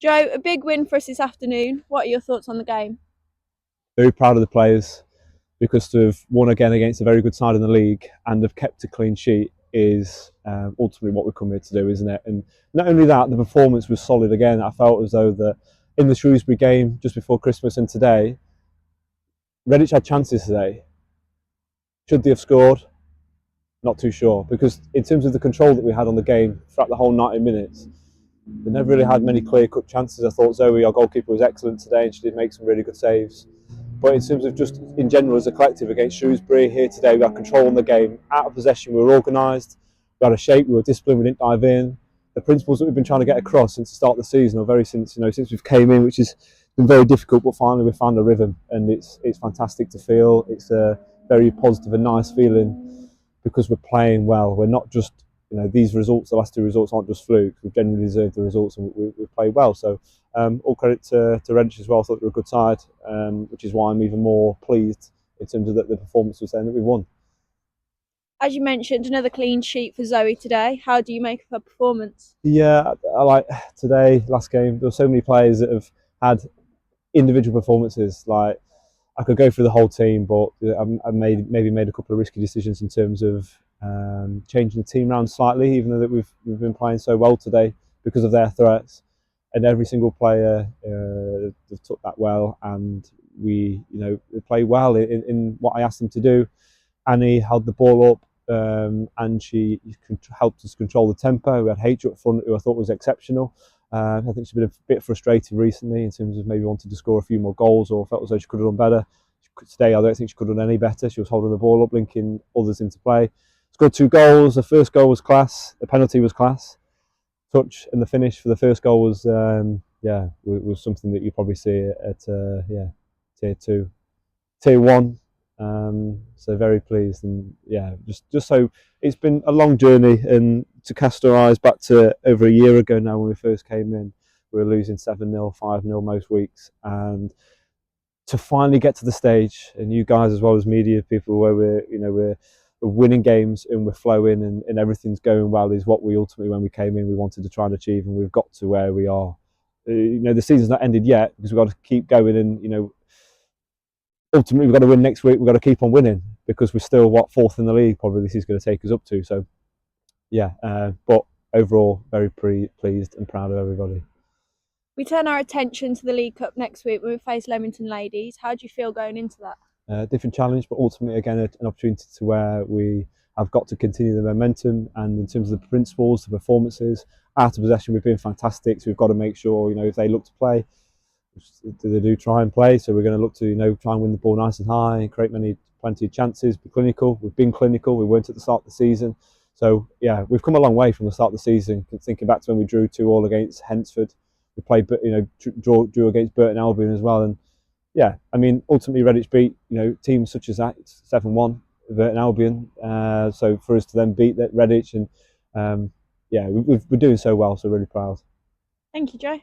Joe, a big win for us this afternoon. What are your thoughts on the game? Very proud of the players because to have won again against a very good side in the league and have kept a clean sheet is ultimately what we come here to do, isn't it? And not only that, the performance was solid again. I felt as though that in the Shrewsbury game just before Christmas and today, Redditch had chances today. Should they have scored? Not too sure, because in terms of the control that we had on the game throughout the whole 90 minutes, they never really had many clear-cut chances. I thought Zoe, our goalkeeper, was excellent today and she did make some really good saves. But in terms of just in general as a collective against Shrewsbury, here today we had control on the game, out of possession, we were organised, we had a shape, we were disciplined, we didn't dive in. The principles that we've been trying to get across since the start of the season, or very since we've came in, which has been very difficult, but finally we've found a rhythm, and it's fantastic to feel. It's a very positive and nice feeling because we're playing well. We're not just these results. The last two results aren't just flukes. We've genuinely deserved the results, and we've played well. So all credit to Redditch as well. I thought they were a good side, which is why I'm even more pleased in terms of the performance was saying that we won. As you mentioned, another clean sheet for Zoe today. How do you make of her performance? Yeah, I like today, last game, there were so many players that have had individual performances. Like, I could go through the whole team, but I maybe made a couple of risky decisions in terms of changing the team around slightly, even though that we've been playing so well today because of their threats. And every single player took that well, and we played well in what I asked them to do. Annie held the ball up, and she helped us control the tempo. We had H up front, who I thought was exceptional. I think she's been a bit frustrated recently in terms of maybe wanting to score a few more goals, or felt as though she could have done better. Today, I don't think she could have done any better. She was holding the ball up, linking others into play. Scored 2 goals. The first goal was class. The penalty was class. Touch and the finish for the first goal was was something that you probably see at tier 2, tier 1. So very pleased, and just so it's been a long journey, and to cast our eyes back to over a year ago now when we first came in, we were losing 7-0, 5-0 most weeks, and to finally get to the stage, and you guys as well as media people, where we're winning games and we're flowing and everything's going well, is what we ultimately, when we came in, we wanted to try and achieve, and we've got to where we are. The season's not ended yet because we've got to keep going, and ultimately we've got to win next week. We've got to keep on winning because we're still 4th in the league. Probably this is going to take us up to. So but overall very pleased and proud of everybody. We turn our attention to the League Cup next week when we face Leamington Ladies. How do you feel going into that? Different challenge, but ultimately again an opportunity to where we have got to continue the momentum, and in terms of the principles, the performances, out of possession we've been fantastic, so we've got to make sure if they look to play, they do try and play. So we're going to look to try and win the ball nice and high and create plenty of chances, be clinical. We've been clinical, we weren't at the start of the season. So yeah, we've come a long way from the start of the season, thinking back to when we drew 2-2 against Hensford. We played drew against Burton Albion as well, and yeah, I mean, ultimately Redditch beat teams such as that. It's 7-1 Burton Albion. So for us to then beat that Redditch, and we're doing so well. So really proud. Thank you, Joe.